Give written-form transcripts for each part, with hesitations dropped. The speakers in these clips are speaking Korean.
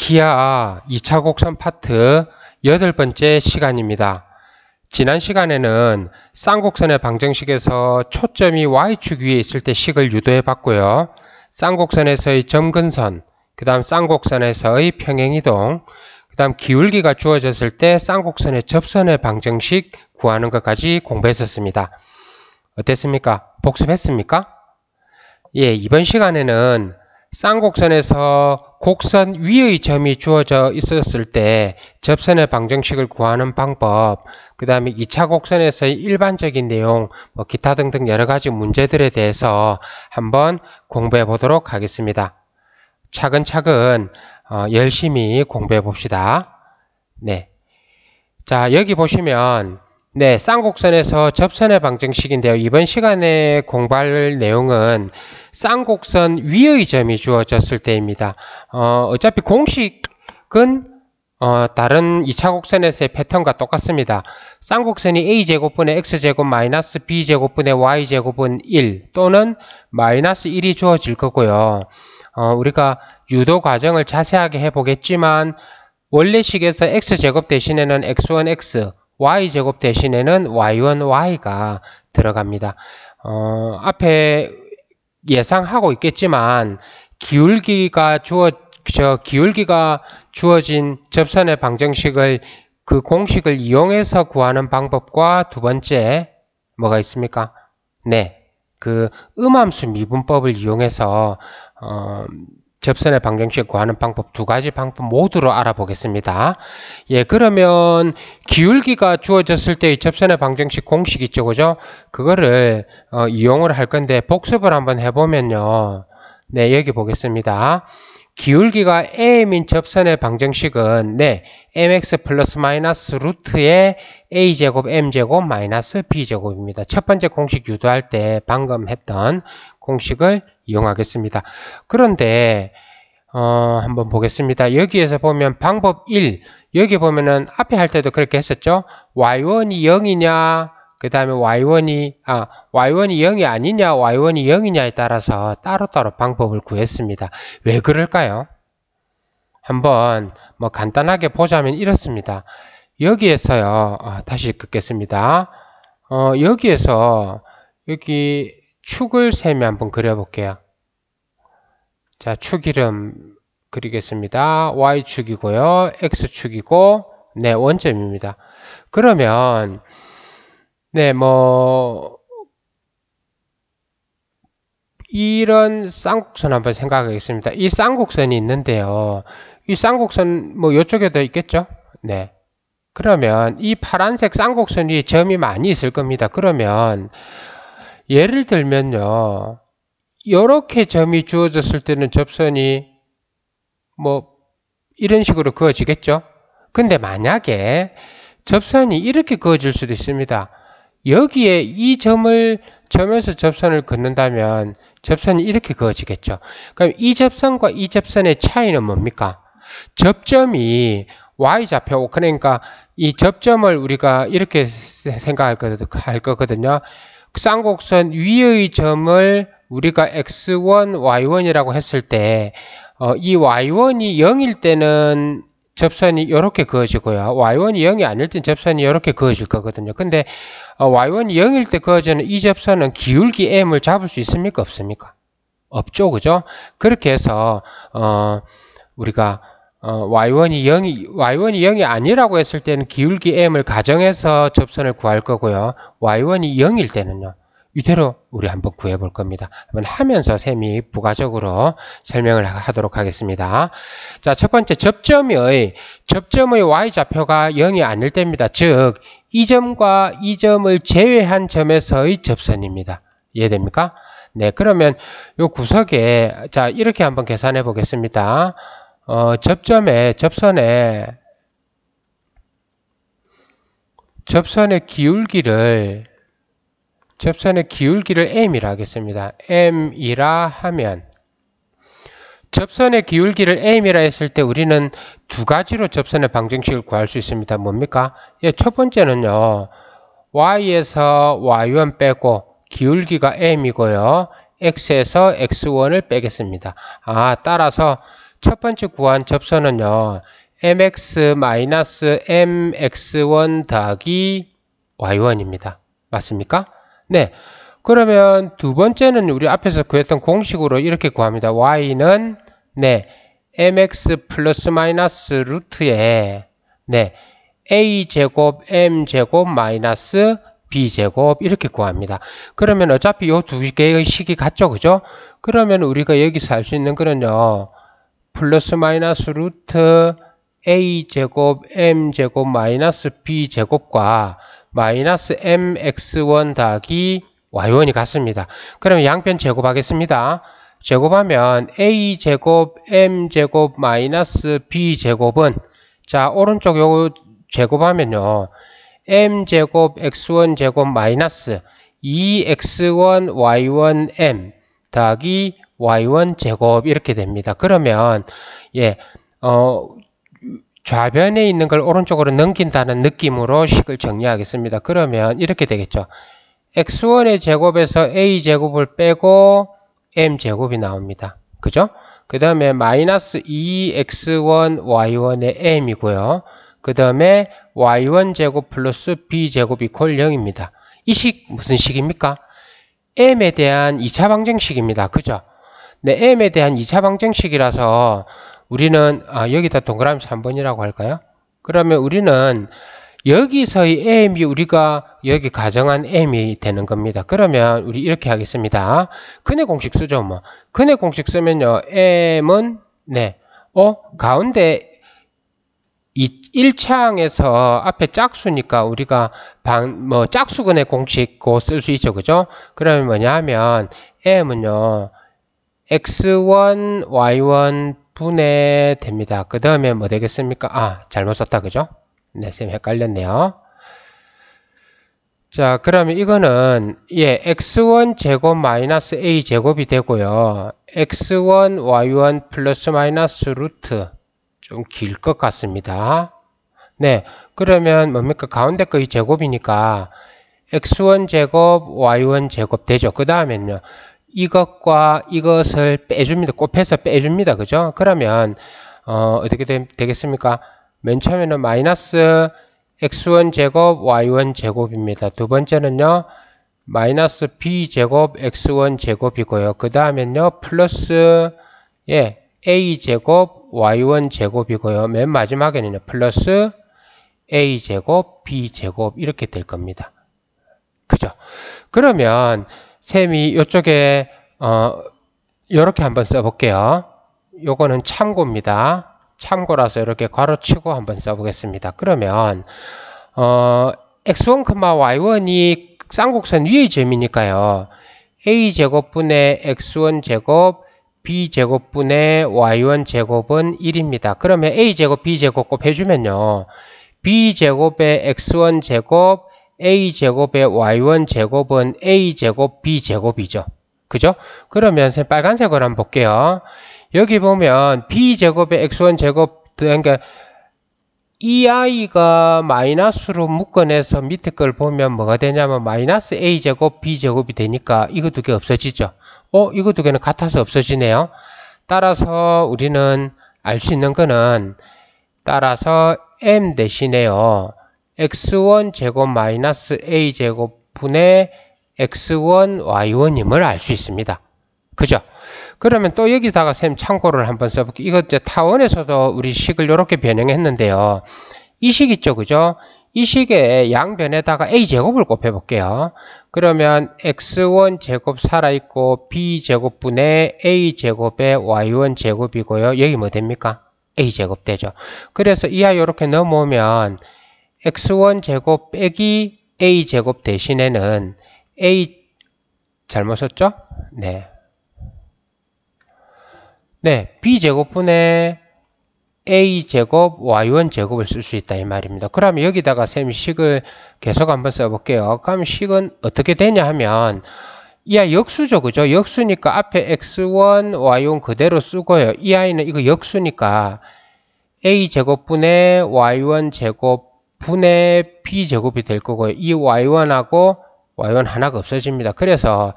기아 2차 곡선 파트 8번째 시간입니다. 지난 시간에는 쌍곡선의 방정식에서 초점이 Y축 위에 있을 때 식을 유도해 봤고요. 쌍곡선에서의 점근선, 그 다음 쌍곡선에서의 평행이동, 그 다음 기울기가 주어졌을 때 쌍곡선의 접선의 방정식 구하는 것까지 공부했었습니다. 어땠습니까? 복습했습니까? 예, 이번 시간에는 쌍곡선에서 곡선 위의 점이 주어져 있었을 때 접선의 방정식을 구하는 방법, 그 다음에 2차 곡선에서의 일반적인 내용, 기타 등등 여러 가지 문제들에 대해서 한번 공부해 보도록 하겠습니다. 차근차근 열심히 공부해 봅시다. 네. 자, 여기 보시면 쌍곡선에서 접선의 방정식인데요. 이번 시간에 공부할 내용은 쌍곡선 위의 점이 주어졌을 때입니다. 어차피 공식은 다른 2차 곡선에서의 패턴과 똑같습니다. 쌍곡선이 a제곱분의 x제곱 마이너스 b제곱분의 y제곱은 1 또는 마이너스 1이 주어질 거고요. 우리가 유도 과정을 자세하게 해보겠지만 원래식에서 x제곱 대신에는 x1x, y제곱 대신에는 y1y가 들어갑니다. 앞에 예상하고 있겠지만 기울기가 주어진 접선의 방정식을 그 공식을 이용해서 구하는 방법과 두 번째 뭐가 있습니까? 네, 그 음함수 미분법을 이용해서 접선의 방정식 구하는 방법 두 가지 방법 모두로 알아보겠습니다. 예, 그러면 기울기가 주어졌을 때의 접선의 방정식 공식 있죠, 그죠? 그거를 이용을 할 건데 복습을 한번 해보면요. 네, 여기 보겠습니다. 기울기가 m인 접선의 방정식은 mx 플러스 마이너스 루트의 a제곱 m제곱 마이너스 b제곱입니다. 첫 번째 공식 유도할 때 방금 했던 공식을 이용하겠습니다. 그런데 한번 보겠습니다. 여기에서 보면 방법 1, 여기 보면은 앞에 할 때도 그렇게 했었죠. y1이 0이냐, 그 다음에 y1이 0이 아니냐, y1이 0이냐에 따라서 따로따로 방법을 구했습니다. 왜 그럴까요? 한번 간단하게 보자면 이렇습니다. 여기에서요, 다시 긋겠습니다. 여기에서 여기 축을 셈에 한번 그려볼게요. 자, 축 이름 그리겠습니다. Y축이고요. X축이고, 원점입니다. 그러면, 이런 쌍곡선 한번 생각하겠습니다. 이 쌍곡선이 있는데요. 이 쌍곡선, 이쪽에도 있겠죠? 네. 그러면 이 파란색 쌍곡선 위에 점이 많이 있을 겁니다. 그러면, 예를 들면요. 이렇게 점이 주어졌을 때는 접선이 이런 식으로 그어지겠죠? 근데 만약에 접선이 이렇게 그어질 수도 있습니다. 여기에 이 점에서 접선을 긋는다면 접선이 이렇게 그어지겠죠. 그럼 이 접선과 이 접선의 차이는 뭡니까? 접점이 y좌표, 그러니까 이 접점을 우리가 이렇게 생각할 거거든요. 쌍곡선 위의 점을 우리가 x1, y1이라고 했을 때 이 y1이 0일 때는 접선이 이렇게 그어지고요. y1이 0이 아닐 땐 접선이 이렇게 그어질 거거든요. 근데 y1이 0일 때 그어지는 이 접선은 기울기 m을 잡을 수 있습니까? 없습니까? 없죠, 그죠? 그렇게 해서 우리가 y1이 0이 아니라고 했을 때는 기울기 m을 가정해서 접선을 구할 거고요. y1이 0일 때는요. 이대로 우리 한번 구해 볼 겁니다. 한번 하면서 셈이 부가적으로 설명을 하도록 하겠습니다. 자, 첫 번째 접점의 y좌표가 0이 아닐 때입니다. 즉, 이 점과 이 점을 제외한 점에서의 접선입니다. 이해됩니까? 네, 그러면 요 구석에 자, 이렇게 한번 계산해 보겠습니다. 접선의 기울기를 m이라 하겠습니다. m이라 하면 접선의 기울기를 m이라 했을 때 우리는 두 가지로 접선의 방정식을 구할 수 있습니다. 뭡니까? 예, 첫 번째는요. y에서 y1 빼고 기울기가 m이고요. x에서 x1을 빼겠습니다. 따라서 첫 번째 구한 접선은요. mx-mx1 더하기 y1입니다. 맞습니까? 네. 그러면 두 번째는 우리 앞에서 구했던 공식으로 이렇게 구합니다. y는 네, mx 플러스 마이너스 루트에 네, a제곱 m제곱 마이너스 b제곱 이렇게 구합니다. 그러면 어차피 요 두 개의 식이 같죠, 그죠? 그러면 우리가 여기서 할 수 있는 거는요, 플러스 마이너스 루트 a제곱 m제곱 마이너스 b제곱과 마이너스 mx1 더하기 y1이 같습니다. 그러면 양변 제곱하겠습니다. 제곱하면 a제곱 m제곱 마이너스 b제곱은 자 오른쪽 요거 제곱하면요 m제곱 x1 제곱 마이너스 2x1 y1 m 더하기 y1 제곱 이렇게 됩니다. 그러면 예 좌변에 있는 걸 오른쪽으로 넘긴다는 느낌으로 식을 정리하겠습니다. 그러면 이렇게 되겠죠. x1의 제곱에서 a제곱을 빼고 m제곱이 나옵니다. 그죠? 그 다음에 마이너스 2x1 y1의 m이고요. 그 다음에 y1 제곱 플러스 b제곱 이퀄 0입니다. 이 식 무슨 식입니까? m에 대한 2차 방정식입니다. 그죠? 네, m에 대한 2차 방정식이라서 우리는 여기다 동그라미 3번이라고 할까요? 그러면 우리는 여기서의 m이 우리가 여기 가정한 m이 되는 겁니다. 그러면 우리 이렇게 하겠습니다. 근해 공식 쓰죠, 뭐. 근해 공식 쓰면요, m은 네, 가운데 1차항에서 앞에 짝수니까 우리가 짝수근의 공식 고 쓸 수 있죠, 그죠? 그러면 뭐냐 하면 m은요, x1, y1 분해됩니다. 그 다음에 뭐 되겠습니까? 잘못 썼다, 그죠? 네, 쌤 헷갈렸네요. 자, 그러면 이거는 x1 제곱 마이너스 a 제곱이 되고요. x1, y1 플러스 마이너스 루트 좀 길 것 같습니다. 네, 그러면 뭡니까? 가운데 거의 제곱이니까 x1 제곱, y1 제곱 되죠. 그 다음에는요. 이것과 이것을 빼줍니다. 곱해서 빼줍니다. 그죠? 그러면 어떻게 되겠습니까? 맨 처음에는 마이너스 x1 제곱 y1 제곱입니다. 두 번째는요. 마이너스 b제곱 x1 제곱이고요. 그 다음엔요. 플러스 a 제곱 y1 제곱이고요. 맨 마지막에는요. 플러스 a 제곱 b 제곱 이렇게 될 겁니다. 그죠? 그러면 쌤이 이쪽에 이렇게 한번 써볼게요. 요거는 참고입니다. 참고라서 이렇게 괄호치고 한번 써보겠습니다. 그러면 x1, y1이 쌍곡선 위의 점이니까요. a제곱분의 x1 제곱 b제곱분의 y1 제곱은 1입니다. 그러면 a제곱 b제곱 곱해주면요. b제곱의 x1 제곱 a제곱의 y1 제곱은 a제곱 b제곱이죠. 그죠? 그러면 빨간색으로 한번 볼게요. 여기 보면 b제곱의 x1 제곱 그러니까 이 i가 마이너스로 묶어내서 밑에 걸 보면 뭐가 되냐면 마이너스 a제곱 b제곱이 되니까 이거 두 개 없어지죠. 이거 두 개는 같아서 없어지네요. 따라서 우리는 알 수 있는 거는 따라서 m 대신에요. x1 제곱 마이너스 a제곱 분의 x1 y1임을 알 수 있습니다. 그죠? 그러면 또 여기다가 쌤 참고를 한번 써볼게요. 이거 이제 타원에서도 우리 식을 이렇게 변형했는데요. 이 식 있죠, 그죠? 이 식의 양변에다가 a제곱을 곱해볼게요. 그러면 x1 제곱 살아있고 b제곱분의 a제곱의 y1 제곱이고요. 여기 뭐 됩니까? a제곱 되죠. 그래서 이하 이렇게 넘어오면 x1 제곱 빼기 a제곱 대신에는 잘못 썼죠? 네, b제곱분의 a제곱 y1 제곱을 쓸 수 있다 이 말입니다. 그러면 여기다가 쌤이 식을 계속 한번 써볼게요. 그럼 식은 어떻게 되냐 하면 이하 역수죠, 그죠? 역수니까 앞에 x1, y1 그대로 쓰고요. 이 i는 이거 역수니까 a제곱분의 y1 제곱 분의 b제곱이 될 거고요. 이 y1하고 y1 하나가 없어집니다. 그래서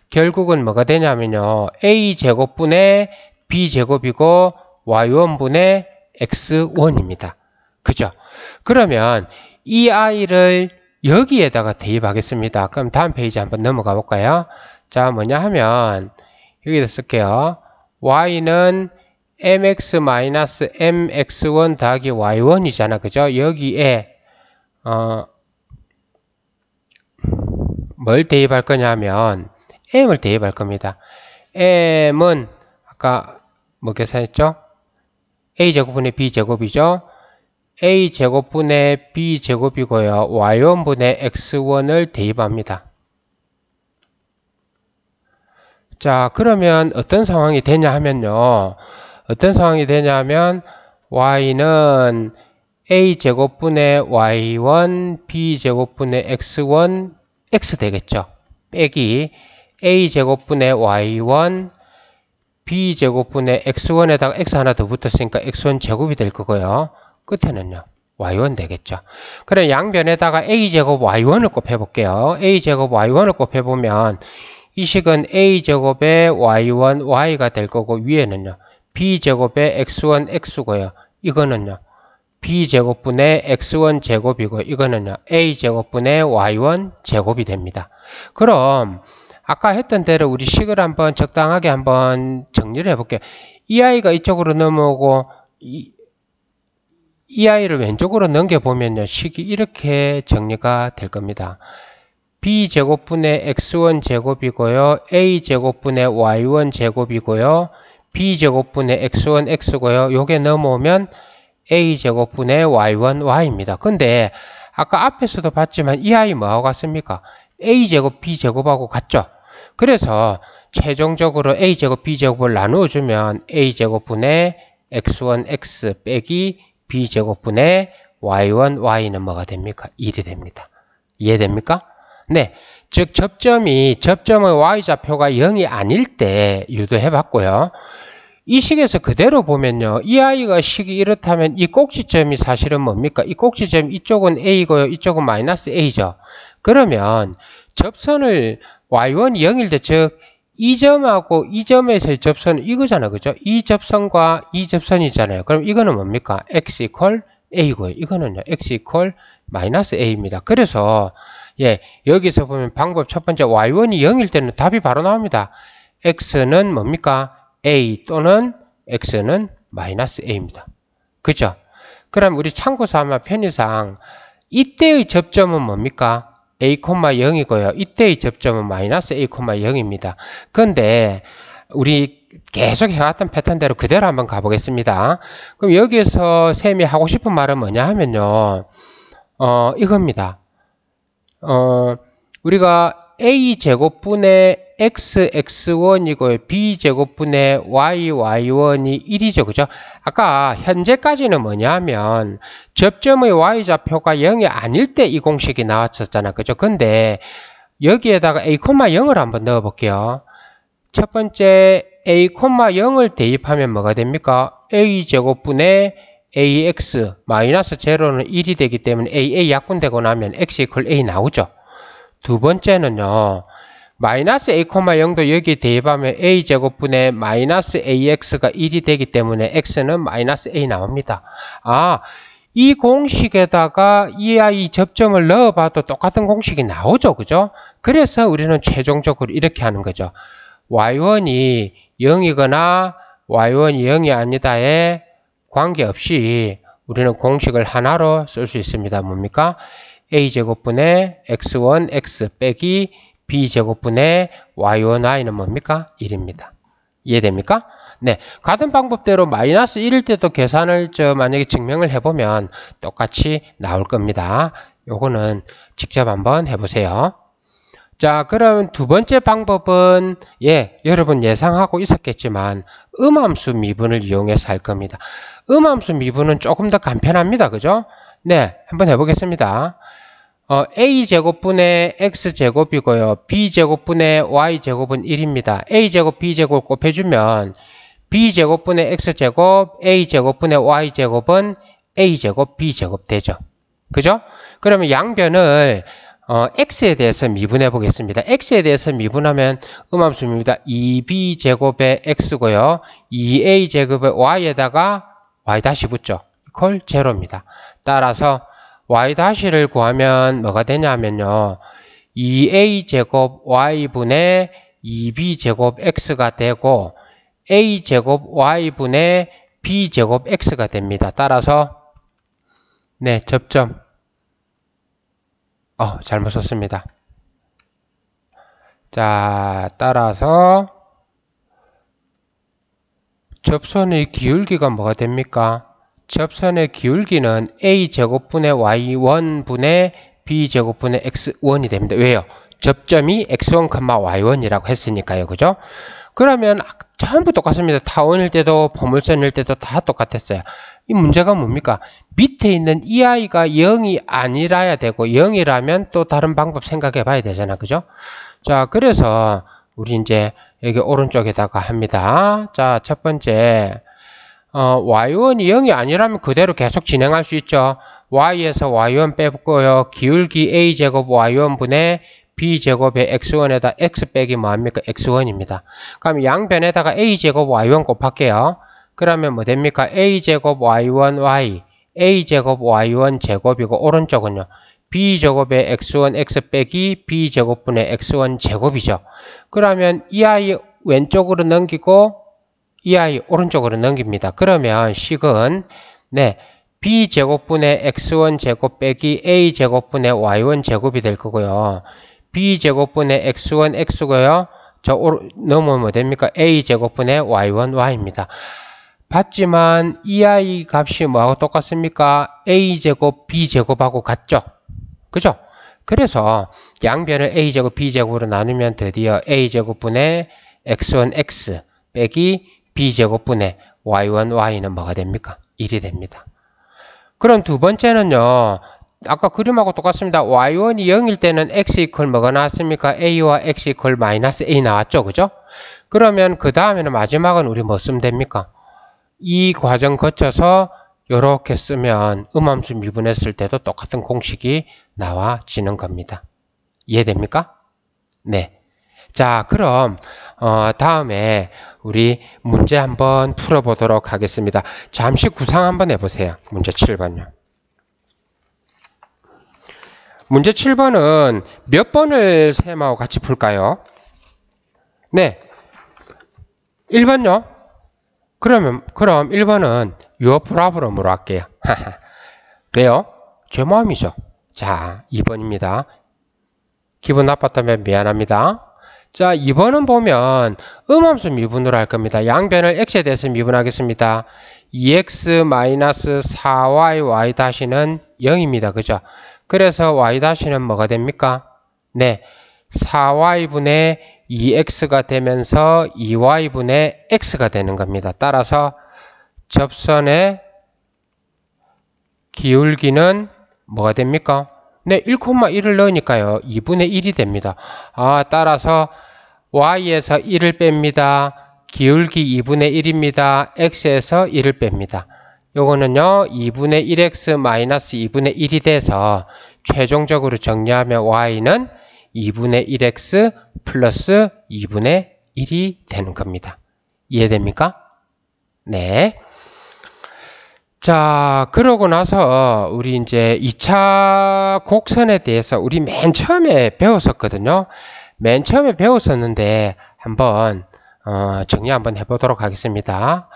결국은 뭐가 되냐면요. a제곱분의 b제곱이고 y1분의 x1입니다. 그죠? 그러면 이 i를 여기에다가 대입하겠습니다. 그럼 다음 페이지 한번 넘어가 볼까요? 자, 뭐냐 하면 여기다 쓸게요. y는 mx-mx1 더하기 y1이잖아. 그죠? 여기에 뭘 대입할 거냐면 m을 대입할 겁니다. m은 아까 뭐 계산했죠? a제곱분의 b제곱이죠. a제곱분의 b제곱이고요. y1분의 x1을 대입합니다. 자, 그러면 어떤 상황이 되냐 하면요. 어떤 상황이 되냐 하면 y는 a제곱분의 y1 b제곱분의 x1 x 되겠죠. 빼기 a제곱분의 y1 b제곱분의 x1에다가 x 하나 더 붙었으니까 x1 제곱이 될 거고요. 끝에는요. y1 되겠죠. 그럼 양변에다가 a제곱 y1을 곱해 볼게요. a제곱 y1을 곱해 보면 이 식은 a제곱의 y1 y가 될 거고 위에는요. b제곱의 x1 x고요. 이거는요. b제곱분의 x1 제곱이고 이거는요. a제곱분의 y1 제곱이 됩니다. 그럼 아까 했던 대로 우리 식을 한번 적당하게 한번 정리를 해볼게요. 이 아이가 이쪽으로 넘어오고 이 아이를 왼쪽으로 넘겨보면요. 식이 이렇게 정리가 될 겁니다. b제곱분의 x1 제곱이고요. a제곱분의 y1 제곱이고요. b제곱분의 x1 x고요. 요게 넘어오면 a제곱분의 y1 y입니다. 근데 아까 앞에서도 봤지만 이 아이 뭐하고 같습니까? a제곱 b제곱하고 같죠? 그래서 최종적으로 a제곱 b제곱을 나누어주면 a제곱분의 x1 x 빼기 b제곱분의 y1 y는 뭐가 됩니까? 1이 됩니다. 이해됩니까? 네, 즉 접점의 y좌표가 0이 아닐 때 유도해 봤고요. 이 식에서 그대로 보면요. 이 아이가 식이 이렇다면 이 꼭지점이 사실은 뭡니까? 이 꼭지점 이쪽은 a고요. 이쪽은 마이너스 a죠. 그러면 접선을 y1이 0일 때 즉 이 점하고 이 점에서의 접선은 이거잖아요. 그죠? 이 접선과 이 접선이잖아요. 그럼 이거는 뭡니까? x 이퀄 a고요. 이거는요. x 이퀄 마이너스 a입니다. 그래서 예, 여기서 보면 방법 첫 번째 y1이 0일 때는 답이 바로 나옵니다. x는 뭡니까? a 또는 x는 마이너스 a입니다. 그죠? 그럼 우리 참고 삼아 편의상 이때의 접점은 뭡니까? a,0이고요. 이때의 접점은 마이너스 a,0입니다. 그런데 우리 계속 해왔던 패턴대로 그대로 한번 가보겠습니다. 그럼 여기에서 쌤이 하고 싶은 말은 뭐냐 하면요. 이겁니다. 우리가 a제곱분의 x, x1이고요. b제곱분의 y, y1이 1이죠. 그죠? 아까 현재까지는 뭐냐 하면 접점의 y좌표가 0이 아닐 때 이 공식이 나왔었잖아. 그죠? 근데 여기에다가 a,0을 한번 넣어 볼게요. 첫 번째 a,0을 대입하면 뭐가 됩니까? a제곱분의 ax 마이너스 제로는 1이 되기 때문에 a 약분되고 나면 x 이퀄 a 나오죠. 두 번째는요. 마이너스 a,0도 여기 대입하면 a제곱분의 마이너스 ax가 1이 되기 때문에 x는 마이너스 a 나옵니다. 아, 이 공식에다가 이 접점을 넣어봐도 똑같은 공식이 나오죠. 그죠? 그래서 우리는 최종적으로 이렇게 하는 거죠. y1이 0이거나 y1이 0이 아니다에 관계없이 우리는 공식을 하나로 쓸 수 있습니다. 뭡니까? a제곱분의 x1 x 빼기 b제곱분의 y1 y는 뭡니까? 1입니다. 이해됩니까? 네, 같은 방법대로 마이너스 1일 때도 계산을 만약에 증명을 해보면 똑같이 나올 겁니다. 요거는 직접 한번 해보세요. 자, 그럼 두 번째 방법은 여러분 예상하고 있었겠지만 음함수 미분을 이용해서 할 겁니다. 음함수 미분은 조금 더 간편합니다. 그죠? 네, 한번 해보겠습니다. a제곱분의 x제곱이고요. b제곱분의 y제곱은 1입니다. a제곱 b제곱 곱해주면 b제곱분의 x제곱 a제곱분의 y제곱은 a제곱 b제곱 되죠. 그죠? 그러면 양변을 x에 대해서 미분해 보겠습니다. x에 대해서 미분하면 음함수입니다. 2b제곱의 x고요. 2a제곱의 y에다가 y 다시 붙죠. 이퀄 제로입니다. 따라서 y 다시를 구하면 뭐가 되냐면요. 2a제곱 y분의 2b제곱 x가 되고 a제곱 y분의 b제곱 x가 됩니다. 따라서 네, 접점 잘못 썼습니다. 자, 따라서 접선의 기울기가 뭐가 됩니까? 접선의 기울기는 a제곱분의 y1분의 b제곱분의 x1이 됩니다. 왜요? 접점이 x1, y1이라고 했으니까요. 그죠? 그러면 전부 똑같습니다. 타원일 때도 포물선일 때도 다 똑같았어요. 이 문제가 뭡니까? 밑에 있는 이 아이가 0이 아니라야 되고 0이라면 또 다른 방법 생각해 봐야 되잖아. 그죠? 자, 그래서 우리 이제 여기 오른쪽에다가 합니다. 자, 첫 번째 y1이 0이 아니라면 그대로 계속 진행할 수 있죠. y에서 y1 빼고요. 기울기 a제곱 y1분의 b제곱의 x1에다 x 빼기 뭐합니까? x1입니다. 그럼 양변에다가 a제곱 y1 곱할게요. 그러면 뭐 됩니까? a제곱 y1y a제곱 y1 제곱이고 오른쪽은요. b제곱의 x1 x 빼기 b제곱분의 x1 제곱이죠. 그러면 이 아이 왼쪽으로 넘기고 이 아이 오른쪽으로 넘깁니다. 그러면 식은 네, b제곱분의 x1 제곱 빼기 a제곱분의 y1 제곱이 될 거고요. b제곱분의 x1 x고요. 넘으면 뭐 됩니까? a제곱분의 y1 y입니다. 봤지만 이 아이 값이 뭐하고 똑같습니까? a제곱 b제곱하고 같죠? 그죠? 그래서 양변을 a제곱 b제곱으로 나누면 드디어 a제곱분의 x1 x 빼기 b제곱분의 y1 y는 뭐가 됩니까? 1이 됩니다. 그럼 두 번째는요. 아까 그림하고 똑같습니다. y1이 0일 때는 x 이퀄 뭐가 나왔습니까? a와 x 이퀄 마이너스 a 나왔죠. 그죠? 그러면 그 다음에는 마지막은 우리 뭐 쓰면 됩니까? 이 과정 거쳐서 이렇게 쓰면 음함수 미분했을 때도 똑같은 공식이 나와지는 겁니다. 이해됩니까? 네. 자, 그럼 다음에 우리 문제 한번 풀어보도록 하겠습니다. 잠시 구상 한번 해보세요. 문제 7번요. 문제 7번은 몇 번을 셈하고 같이 풀까요? 네. 1번요? 그럼 1번은 your problem으로 할게요. 왜요? 제 마음이죠. 자, 2번입니다. 기분 나빴다면 미안합니다. 자, 2번은 보면 음함수 미분으로 할 겁니다. 양변을 x에 대해서 미분하겠습니다. 2x-4y y-는 0입니다. 그죠? 그래서 y-는 뭐가 됩니까? 네, 4y분의 2x가 되면서 2y분의 x가 되는 겁니다. 따라서 접선의 기울기는 뭐가 됩니까? 네, 1,1을 넣으니까요. 2분의 1이 됩니다. 따라서 y에서 1을 뺍니다. 기울기 2분의 1입니다. x에서 1을 뺍니다. 요거는요, 2분의 1x 마이너스 2분의 1이 돼서 최종적으로 정리하면 y는 2분의 1x 플러스 2분의 1이 되는 겁니다. 이해됩니까? 네. 자, 그러고 나서 우리 이제 2차 곡선에 대해서 우리 맨 처음에 배웠었거든요. 맨 처음에 배웠었는데 한번 정리 한번 해보도록 하겠습니다.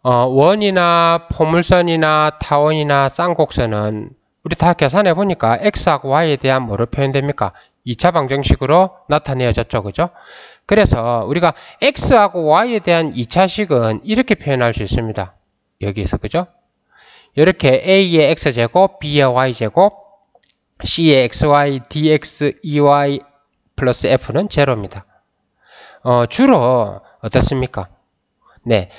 원이나 포물선이나 타원이나 쌍곡선은 우리 다 계산해 보니까 x하고 y에 대한 뭐로 표현됩니까? 2차 방정식으로 나타내어졌죠. 그죠? 그래서 우리가 x하고 y에 대한 2차식은 이렇게 표현할 수 있습니다. 여기서 그죠? 이렇게 a의 x제곱, b의 y제곱, c의 xy, dx, ey 플러스 f는 제로입니다. 주로 어떻습니까? 네,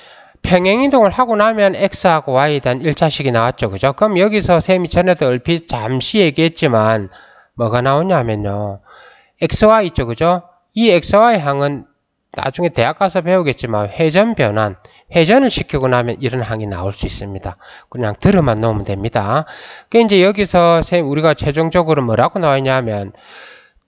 평행이동을 하고 나면 x하고 y에 대한 1차식이 나왔죠. 그죠? 그럼 여기서 쌤이 전에도 얼핏 잠시 얘기했지만 뭐가 나오냐면요. xy 있죠. 그죠? 이 xy 항은 나중에 대학 가서 배우겠지만 회전 변환, 회전을 시키고 나면 이런 항이 나올 수 있습니다. 그냥 들어만 놓으면 됩니다. 그러니까 이제 여기서 우리가 최종적으로 뭐라고 나와 있냐면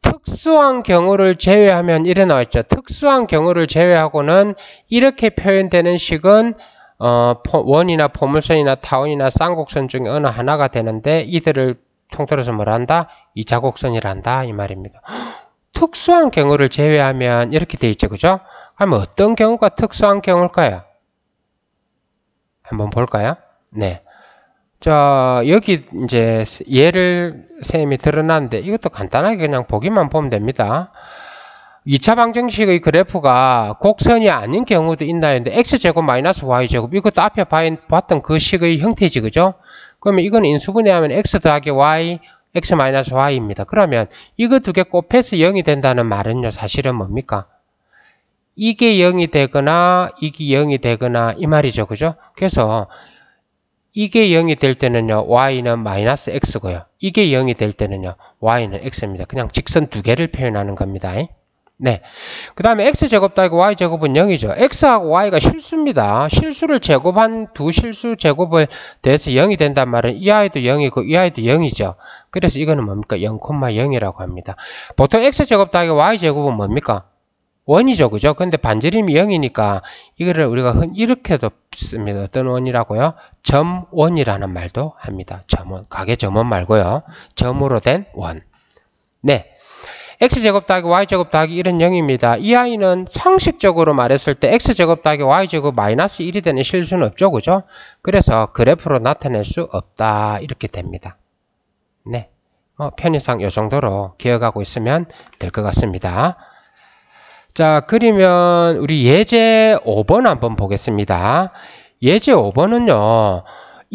특수한 경우를 제외하면 이래 나와 있죠. 특수한 경우를 제외하고는 이렇게 표현되는 식은 원이나 포물선이나 타원이나 쌍곡선 중에 어느 하나가 되는데 이들을 통틀어서 뭐라 한다? 2차 곡선이라 한다 이 말입니다. 특수한 경우를 제외하면 이렇게 돼 있죠. 그죠? 그러면 어떤 경우가 특수한 경우일까요? 한번 볼까요? 네. 자, 여기 이제 예를 쌤이 드러났는데 이것도 간단하게 그냥 보기만 보면 됩니다. 2차 방정식의 그래프가 곡선이 아닌 경우도 있나 했는데 x제곱 마이너스 y제곱 이것도 앞에 봤던 그 식의 형태지. 그죠? 그러면 이건 인수분해하면 x 더하기 y x 마이너스 y입니다. 그러면 이거 두 개 곱해서 0이 된다는 말은요. 사실은 뭡니까? 이게 0이 되거나 이게 0이 되거나 이 말이죠. 그죠? 그래서 이게 0이 될 때는요. y는 마이너스 x고요. 이게 0이 될 때는요. y는 x입니다. 그냥 직선 두 개를 표현하는 겁니다. 네. 그 다음에 x제곱 더하기 y제곱은 0이죠. x하고 y가 실수입니다. 실수를 제곱한 두 실수 제곱을 대해서 0이 된단 말은 이 아이도 0이고 이 아이도 0이죠. 그래서 이거는 뭡니까? 0,0이라고 합니다. 보통 x제곱 더하기 y제곱은 뭡니까? 1이죠. 그죠? 근데 반지름이 0이니까 이거를 우리가 이렇게도 씁니다. 어떤 원이라고요? 점원이라는 말도 합니다. 점원. 가계 점원 말고요. 점으로 된 원. 네. x제곱 더하기 y제곱 더하기 1은 0입니다. 이 아이는 상식적으로 말했을 때 x제곱 더하기 y제곱 마이너스 1이 되는 실수는 없죠. 그죠? 그래서 그래프로 나타낼 수 없다. 이렇게 됩니다. 네. 편의상 이 정도로 기억하고 있으면 될 것 같습니다. 자, 그러면 우리 예제 5번 한번 보겠습니다. 예제 5번은요.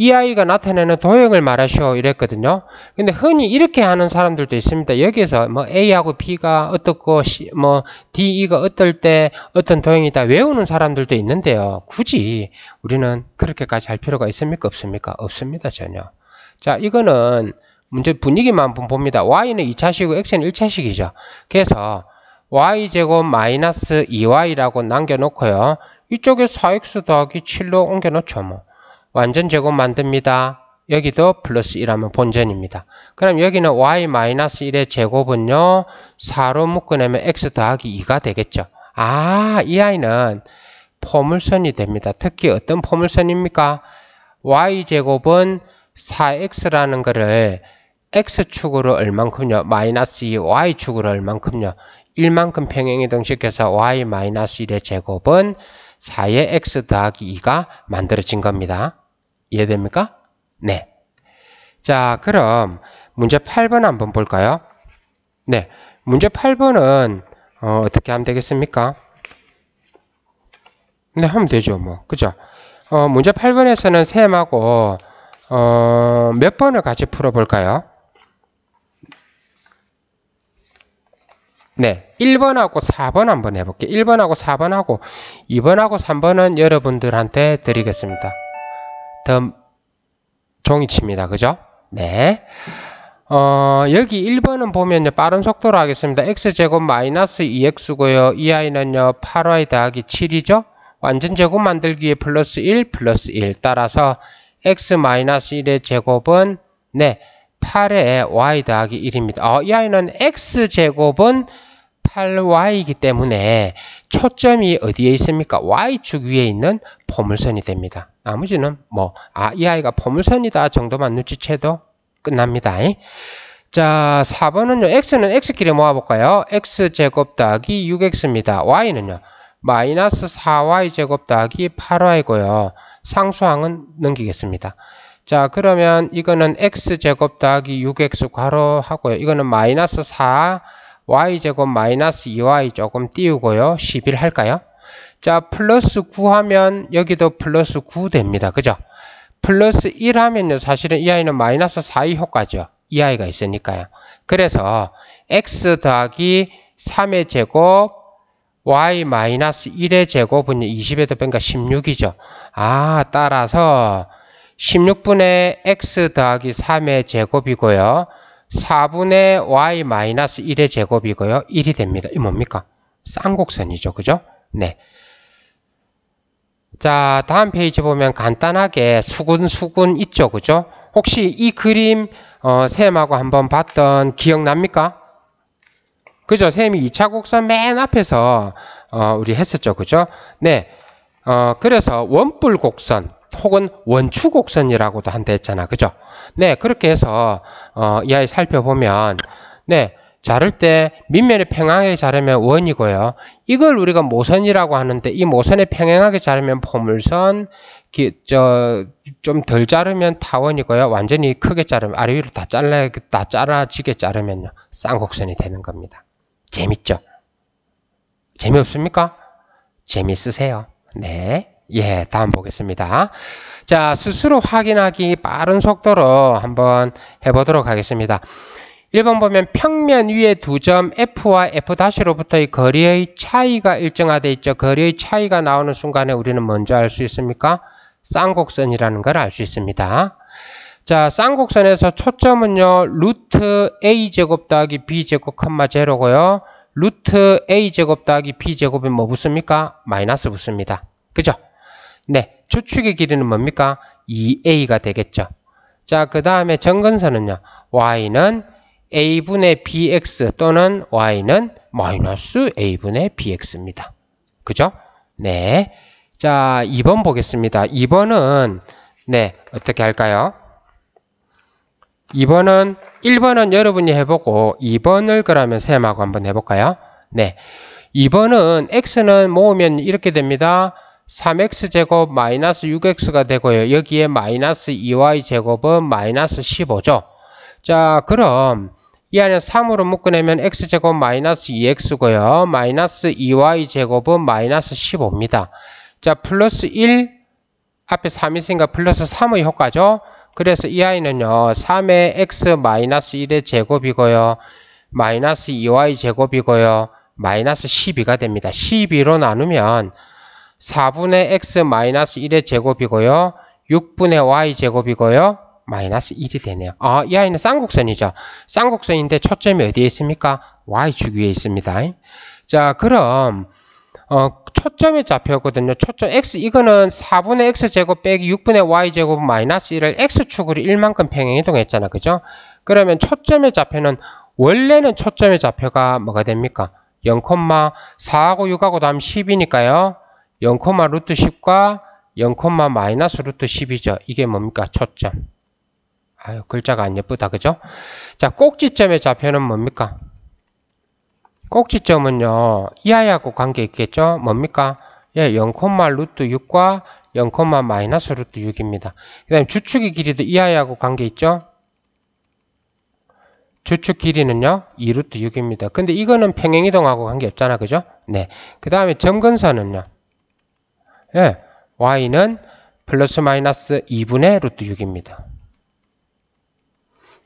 이 아이가 나타내는 도형을 말하시오 이랬거든요. 근데 흔히 이렇게 하는 사람들도 있습니다. 여기서 뭐 A하고 B가 어떻고 뭐 D, E가 어떨 때 어떤 도형이다 외우는 사람들도 있는데요. 굳이 우리는 그렇게까지 할 필요가 있습니까? 없습니까? 없습니다. 전혀. 자, 이거는 문제 분위기만 한번 봅니다. Y는 2차식이고 X는 1차식이죠. 그래서 y제곱 마이너스 2y라고 남겨놓고요. 이쪽에 4x 더하기 7로 옮겨놓죠. 뭐. 완전 제곱 만듭니다. 여기도 플러스 1하면 본전입니다. 그럼 여기는 y 마이너스 1의 제곱은요. 4로 묶어내면 x 더하기 2가 되겠죠. 아, 이 아이는 포물선이 됩니다. 특히 어떤 포물선입니까? y제곱은 4x라는 거를 x축으로 얼만큼요? 마이너스 2 y축으로 얼만큼요? 1만큼 평행이동시켜서 y 마이너스 1의 제곱은 4의 x 더하기 2가 만들어진 겁니다. 이해됩니까? 네. 자, 그럼 문제 8번 한번 볼까요? 네. 문제 8번은 어떻게 하면 되겠습니까? 네, 하면 되죠. 뭐. 그죠? 문제 8번에서는 셈하고 몇 번을 같이 풀어볼까요? 네, 1번하고 4번 한번 해볼게요. 1번하고 4번하고 2번하고 3번은 여러분들한테 드리겠습니다. 다음 종이칩니다. 그죠? 네. 여기 1번은 보면요. 빠른 속도로 하겠습니다. x제곱 마이너스 2x고요. 이 아이는요. 8y 더하기 7이죠. 완전 제곱 만들기 위해 플러스 1 플러스 1 따라서 x 마이너스 1의 제곱은 네 8의 y 더하기 1입니다. 이 아이는 x제곱은 8y이기 때문에 초점이 어디에 있습니까? y축 위에 있는 포물선이 됩니다. 나머지는 뭐 이 아이가 포물선이다 정도만 눈치채도 끝납니다. 자, 4번은요. x는 x끼리 모아볼까요? x제곱 더하기 6x입니다. y는요. 마이너스 4y제곱 더하기 8y고요. 상수항은 넘기겠습니다. 자, 그러면 이거는 x제곱 더하기 6x 괄호 하고요. 이거는 마이너스 4y제곱 마이너스 2y 조금 띄우고요. 11 할까요? 자, 플러스 9 하면 여기도 플러스 9 됩니다. 그죠? 플러스 1 하면요. 사실은 이 아이는 마이너스 4의 효과죠. 이 아이가 있으니까요. 그래서 x 더하기 3의 제곱 y 마이너스 1의 제곱은 20에다 빼니까 16이죠. 따라서 16분의 x 더하기 3의 제곱이고요. 4분의 y 마이너스 1의 제곱이고요. 1이 됩니다. 이 뭡니까? 쌍곡선이죠. 그죠? 네. 자, 다음 페이지 보면 간단하게 수군 있죠, 그죠? 혹시 이 그림 쌤하고 한번 봤던 기억납니까? 그죠? 쌤이 2차 곡선 맨 앞에서 우리 했었죠, 그죠? 네. 그래서 원뿔 곡선 혹은 원추 곡선이라고도 한다 했잖아, 그죠? 네, 그렇게 해서 이 아이 살펴보면 네. 자를 때 밑면에 평행하게 자르면 원이고요. 이걸 우리가 모선이라고 하는데 이 모선에 평행하게 자르면 포물선, 좀 덜 자르면 타원이고요. 완전히 크게 자르면 아래 위로 다 잘라지게 자르면요. 쌍곡선이 되는 겁니다. 재밌죠? 재미없습니까? 재밌으세요? 네. 예, 다음 보겠습니다. 자, 스스로 확인하기 빠른 속도로 한번 해보도록 하겠습니다. 1번 보면 평면 위에 두 점 F와 F'로부터의 거리의 차이가 일정하되 있죠. 거리의 차이가 나오는 순간에 우리는 먼저 알 수 있습니까? 쌍곡선이라는 걸 알 수 있습니다. 자, 쌍곡선에서 초점은요. 루트 A제곱 더하기 B제곱 컴마 제로고요. 루트 A제곱 더하기 B제곱이 뭐 붙습니까? 마이너스 붙습니다. 그죠? 네, 주축의 길이는 뭡니까? 2A가 되겠죠. 자, 그 다음에 점근선은요. Y는 A분의 BX 또는 Y는 마이너스 A분의 BX입니다. 그죠? 네. 자, 2번 보겠습니다. 2번은, 네, 어떻게 할까요? 1번은 여러분이 해보고 2번을 그러면 쌤하고 한번 해볼까요? 네. 2번은 X는 모으면 이렇게 됩니다. 3X제곱 마이너스 6X가 되고요. 여기에 마이너스 2Y제곱은 마이너스 15죠. 자, 그럼 이 안에 3으로 묶어내면 x제곱 마이너스 2x고요. 마이너스 2y제곱은 마이너스 15입니다. 자, 플러스 1 앞에 3이 있으니까 플러스 3의 효과죠. 그래서 이 아이는요. 3의 x 마이너스 1의 제곱이고요. 마이너스 2y 제곱이고요. 마이너스 12가 됩니다. 12로 나누면 4분의 x 마이너스 1의 제곱이고요. 6분의 y 제곱이고요. 마이너스 1이 되네요. 이 아이는 쌍곡선이죠. 쌍곡선인데 초점이 어디에 있습니까? y축 위에 있습니다. 자, 그럼 초점의 좌표거든요. 초점 x 이거는 4분의 x제곱 빼기 6분의 y제곱 마이너스 1을 x축으로 1만큼 평행이동했잖아. 그죠? 그러면 초점의 좌표는 원래는 초점의 좌표가 뭐가 됩니까? 0,4하고 6하고 다음 10이니까요. 0, 루트 10과 0, 마이너스 루트 10이죠. 이게 뭡니까? 초점. 아유, 글자가 안 예쁘다. 그죠? 자, 꼭지점의 좌표는 뭡니까? 꼭지점은요, 이 아이하고 관계 있겠죠? 뭡니까? 예, 0, 루트 6과 0, 마이너스 루트 6입니다. 그 다음에 주축의 길이도 이 아이하고 관계 있죠? 주축 길이는요, 2 루트 6입니다. 근데 이거는 평행이동하고 관계 없잖아. 그죠? 네. 그 다음에 점근선은요, 예, y는 플러스 마이너스 2분의 루트 6입니다.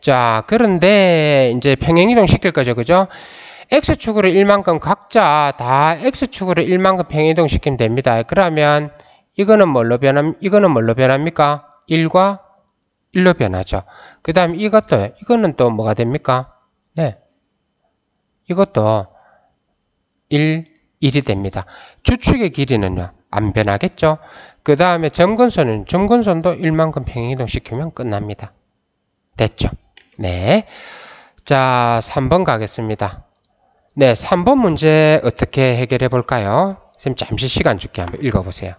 자, 그런데 이제 평행이동 시킬 거죠. 그죠? x축으로 1만큼 각자 다 x축으로 1만큼 평행이동 시키면 됩니다. 그러면 이거는 뭘로 변합니까? 1과 1로 변하죠. 그 다음 이거는 또 뭐가 됩니까? 네. 이것도 1이 됩니다. 주축의 길이는요, 안 변하겠죠? 그 다음에 점근선도 1만큼 평행이동 시키면 끝납니다. 됐죠? 네. 자, 3번 가겠습니다. 네, 3번 문제 어떻게 해결해 볼까요? 선생님 잠시 시간 줄게 한번 읽어보세요.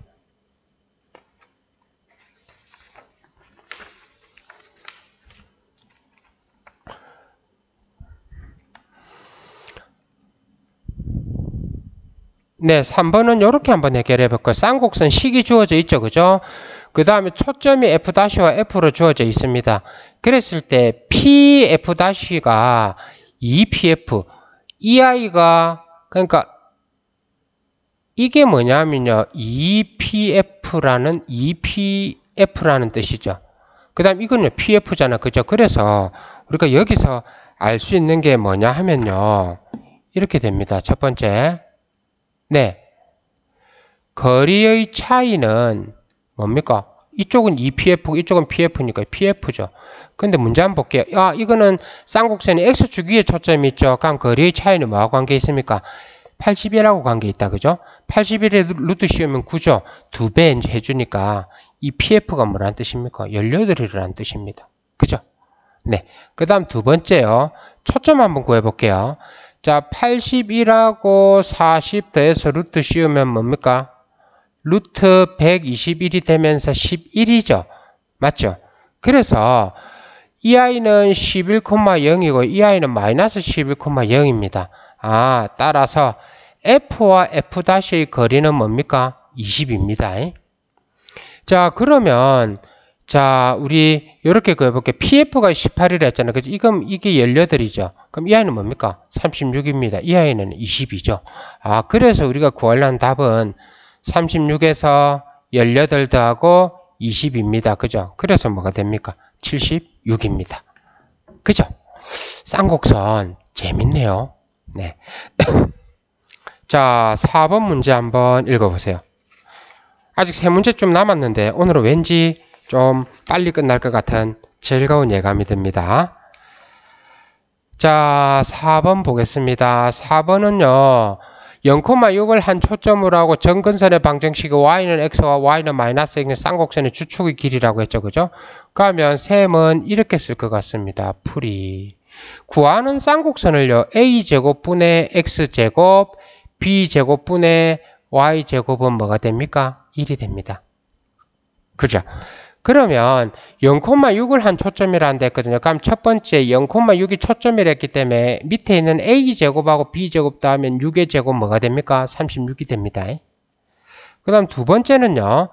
네, 3번은 이렇게 한번 해결해 볼까요? 쌍곡선 식이 주어져 있죠, 그죠? 그 다음에 초점이 F'와 F로 주어져 있습니다. 그랬을 때 PF''가 2PF, 이 아이가, 그러니까 이게 뭐냐면요, 2PF라는 뜻이죠. 그 다음 이거는 PF잖아, 그죠? 그래서 우리가 여기서 알 수 있는 게 뭐냐 하면요, 이렇게 됩니다. 첫 번째, 네, 거리의 차이는 뭡니까? 이쪽은 2PF, 이쪽은 PF니까 PF죠. 근데 문제 한번 볼게요. 이거는 쌍곡선이 X축 위에 초점이 있죠. 그럼 거리의 차이는 뭐하고 관계 있습니까? 80이라고 관계 있다. 그죠? 81에 루트 씌우면 9죠. 2배 해주니까 이 PF가 뭐란 뜻입니까? 18이라는 뜻입니다. 그죠? 네. 그 다음 두 번째요. 초점 한번 구해볼게요. 자, 81하고 40 더해서 루트 씌우면 뭡니까? 루트 121이 되면서 11이죠. 맞죠? 그래서 이 아이는 11,0이고 이 아이는 마이너스 11,0입니다. 아, 따라서 F와 F'의 거리는 뭡니까? 20입니다. 자, 그러면 자, 우리 이렇게 그려볼게요. PF가 18이라 했잖아요. 그죠? 이게 18이죠. 그럼 이 아이는 뭡니까? 36입니다. 이 아이는 20이죠. 아, 그래서 우리가 구하려는 답은 36에서 18 더하고 20입니다. 그죠? 그래서 뭐가 됩니까? 76입니다. 그죠? 쌍곡선 재밌네요. 네. 자, 4번 문제 한번 읽어보세요. 아직 3문제 좀 남았는데 오늘은 왠지 좀 빨리 끝날 것 같은 즐거운 예감이 듭니다. 자, 4번 보겠습니다. 4번은요. 0,6을 한 초점으로 하고 점근선의 방정식이 y는 x와 y는 마이너스 x의 쌍곡선의 주축의 길이라고 했죠. 그죠? 그러면 셈은 이렇게 쓸 것 같습니다. 풀이. 구하는 쌍곡선을요. a제곱분의 x제곱 b제곱분의 y제곱은 뭐가 됩니까? 1이 됩니다. 그죠? 그러면 0,6을 한 초점이라는데 했거든요. 그럼 첫 번째 0,6이 초점이라 했기 때문에 밑에 있는 a제곱하고 b제곱 더하면 6의 제곱 뭐가 됩니까? 36이 됩니다. 그 다음 두 번째는요.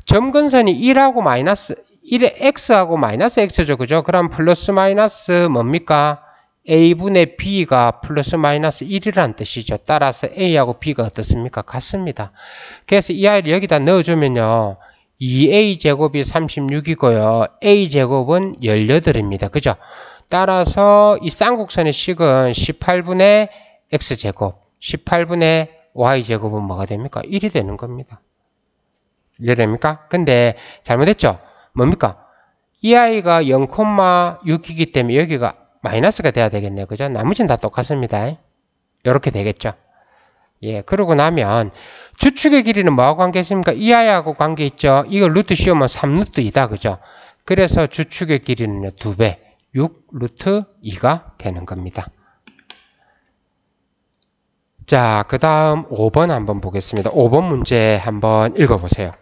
점근선이 1하고 마이너스 1의 x하고 마이너스 x죠. 그죠? 그럼 플러스 마이너스 뭡니까? a분의 b가 플러스 마이너스 1이라는 뜻이죠. 따라서 a하고 b가 어떻습니까? 같습니다. 그래서 이 아이를 여기다 넣어주면요. 2a제곱이 36이고요. a제곱은 18입니다. 그죠? 따라서 이 쌍곡선의 식은 18분의 x제곱, 18분의 y제곱은 뭐가 됩니까? 1이 되는 겁니다. 이해됩니까? 근데 잘못했죠? 뭡니까? 이 아이가 0,6이기 때문에 여기가 마이너스가 돼야 되겠네요. 그죠? 나머지는 다 똑같습니다. 이렇게 되겠죠? 예, 그러고 나면 주축의 길이는 뭐하고 관계 있습니까? 이 아이하고 관계 있죠? 이거 루트 씌우면 3루트 2다. 그죠? 그래서 주축의 길이는 2배, 6 루트 2가 되는 겁니다. 자, 그 다음 5번 한번 보겠습니다. 5번 문제 한번 읽어보세요.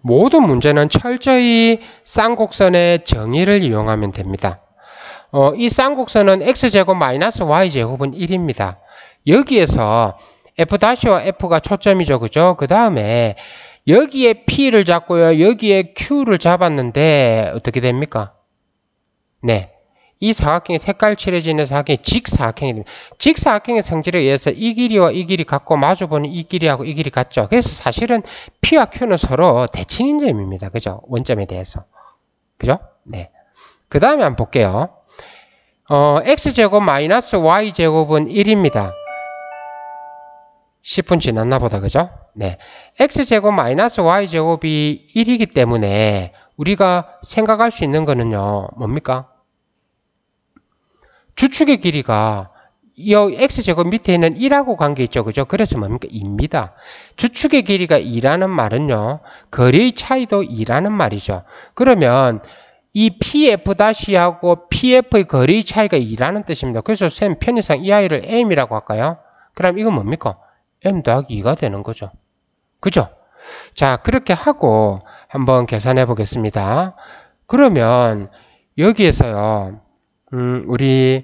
모든 문제는 철저히 쌍곡선의 정의를 이용하면 됩니다. 이 쌍곡선은 x제곱 마이너스 y제곱은 1입니다. 여기에서 f'와 f가 초점이죠. 그죠? 그 다음에 여기에 p를 잡고요. 여기에 q를 잡았는데 어떻게 됩니까? 네. 이 사각형이 색깔 칠해지는 사각형이 직사각형입니다. 직사각형의 성질에 의해서 이 길이와 이 길이 같고 마주보는 이 길이하고 이 길이 같죠. 그래서 사실은 P와 Q는 서로 대칭인 점입니다. 그죠? 원점에 대해서. 그죠? 네. 그 다음에 한번 볼게요. X제곱 마이너스 Y제곱은 1입니다. 10분 지났나 보다. 그죠? 네. X제곱 마이너스 Y제곱이 1이기 때문에 우리가 생각할 수 있는 거는요. 뭡니까? 주축의 길이가 이 x제곱 밑에 있는 1하고 관계 있죠. 그죠? 그래서 뭡니까? 2입니다. 주축의 길이가 2라는 말은요. 거리의 차이도 2라는 말이죠. 그러면 이 PF-하고 PF의 거리의 차이가 2라는 뜻입니다. 그래서 쌤 편의상 이 아이를 M이라고 할까요? 그럼 이건 뭡니까? M 더하기 2가 되는 거죠. 그죠? 자, 그렇게 하고 한번 계산해 보겠습니다. 그러면 여기에서요. 우리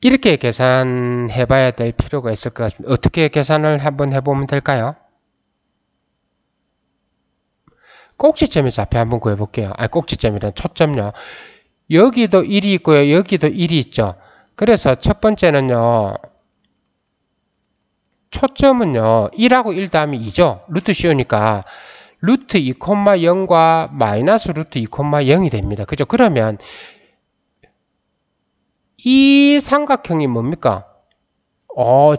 이렇게 계산해 봐야 될 필요가 있을 것 같습니다. 어떻게 계산을 한번 해보면 될까요? 꼭지점의 좌표 한번 구해볼게요. 꼭지점이란 초점요. 여기도 1이 있고요. 여기도 1이 있죠. 그래서 첫 번째는요. 초점은요. 1하고 1 다음에 2죠. 루트 씌우니까 루트 2,0과 마이너스 루트 2,0이 됩니다. 그죠? 그러면 이 삼각형이 뭡니까?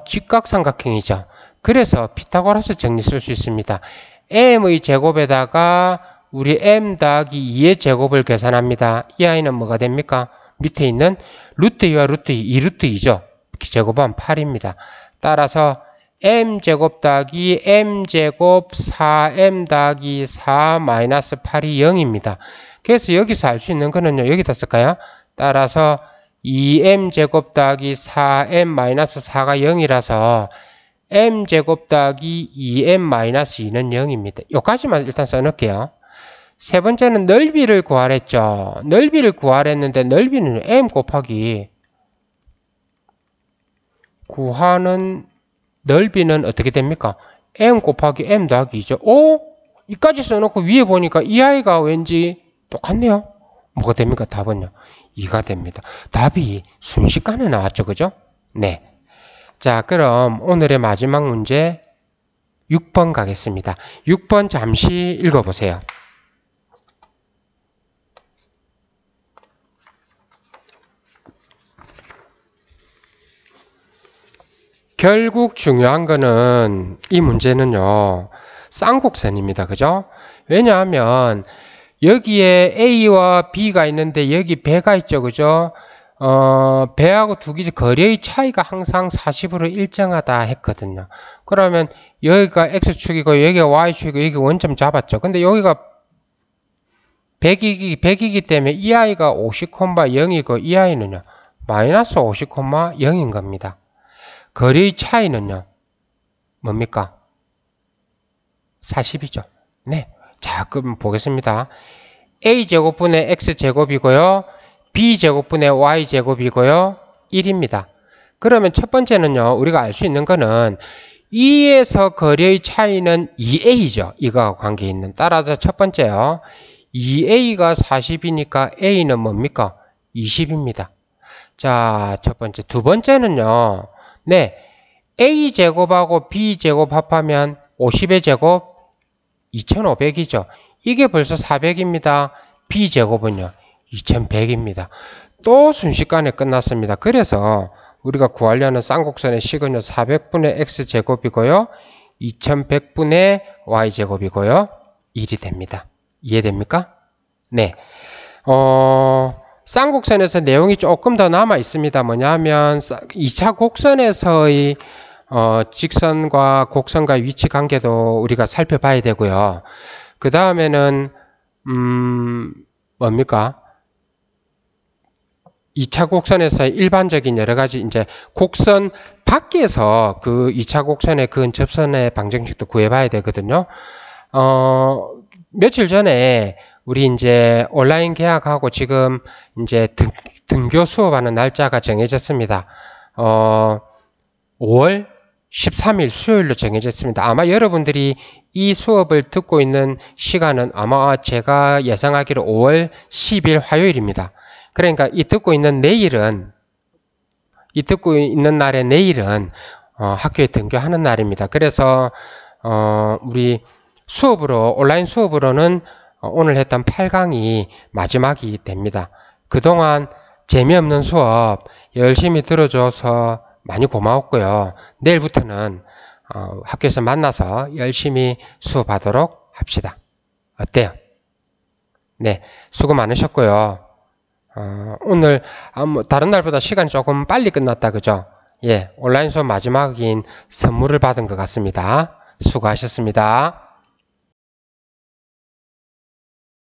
직각삼각형이죠. 그래서 피타고라스 정리 쓸 수 있습니다. m의 제곱에다가 우리 m 더하기 2의 제곱을 계산합니다. 이 아이는 뭐가 됩니까? 밑에 있는 루트 2와 루트 2, 2루트 2죠. 제곱하면 8입니다. 따라서 m제곱 더하기 m제곱 4m 더하기 4 마이너스 8이 0입니다. 그래서 여기서 알 수 있는 거는요. 여기다 쓸까요? 따라서 2m제곱 더하기 4m 마이너스 4가 0이라서 m제곱 더하기 2m 마이너스 2는 0입니다. 여기까지만 일단 써놓을게요. 세 번째는 넓이를 구하랬죠. 넓이를 구하랬는데 넓이는 m 곱하기 구하는 넓이는 어떻게 됩니까? m 곱하기 m 더하기 2죠. 오? 이까지 써놓고 위에 보니까 이 아이가 왠지 똑같네요. 뭐가 됩니까? 답은요. 2가 됩니다. 답이 순식간에 나왔죠. 그죠? 네. 자, 그럼 오늘의 마지막 문제 6번 가겠습니다. 6번 잠시 읽어보세요. 결국 중요한 거는 이 문제는요. 쌍곡선입니다. 그죠? 왜냐하면 여기에 A와 B가 있는데 여기 배가 있죠. 그죠? 배하고 두 개 거리의 차이가 항상 40으로 일정하다 했거든요. 그러면 여기가 X축이고 여기가 Y축이고 여기 원점 잡았죠. 근데 여기가 100이기 때문에 이 아이가 50,0이고 이 아이는요. 마이너스 50,0인 겁니다. 거리의 차이는요. 뭡니까? 40이죠. 네. 자, 그럼 보겠습니다. A제곱분의 X제곱이고요. B제곱분의 Y제곱이고요. 1입니다. 그러면 첫 번째는요. 우리가 알 수 있는 거는 2에서 거리의 차이는 2A죠. 이거와 관계 있는. 따라서 첫 번째요. 2A가 40이니까 A는 뭡니까? 20입니다. 자, 첫 번째. 두 번째는요. 네. A제곱하고 B제곱 합하면 50의 제곱 2500이죠. 이게 벌써 400입니다. B제곱은요. 2100입니다. 또 순식간에 끝났습니다. 그래서 우리가 구하려는 쌍곡선의 식은요. 400분의 X제곱이고요. 2100분의 Y제곱이고요. 1이 됩니다. 이해됩니까? 네. 쌍곡선에서 내용이 조금 더 남아 있습니다. 뭐냐면 2차 곡선에서의 직선과 곡선과 위치 관계도 우리가 살펴봐야 되고요. 그 다음에는 뭡니까? 2차 곡선에서의 일반적인 여러 가지 이제 곡선 밖에서 그 2차 곡선에 그은 접선의 방정식도 구해봐야 되거든요. 며칠 전에 우리 이제 온라인 계약하고 지금 이제 등교 수업하는 날짜가 정해졌습니다. 5월 13일 수요일로 정해졌습니다. 아마 여러분들이 이 수업을 듣고 있는 시간은 아마 제가 예상하기로 5월 10일 화요일입니다. 그러니까 이 듣고 있는 날의 내일은 학교에 등교하는 날입니다. 그래서 우리 수업으로 온라인 수업으로는 오늘 했던 8강이 마지막이 됩니다. 그동안 재미없는 수업 열심히 들어줘서 많이 고마웠고요. 내일부터는 학교에서 만나서 열심히 수업하도록 합시다. 어때요? 네, 수고 많으셨고요. 오늘 다른 날보다 시간이 조금 빨리 끝났다 그죠? 예, 온라인 수업 마지막인 선물을 받은 것 같습니다. 수고하셨습니다.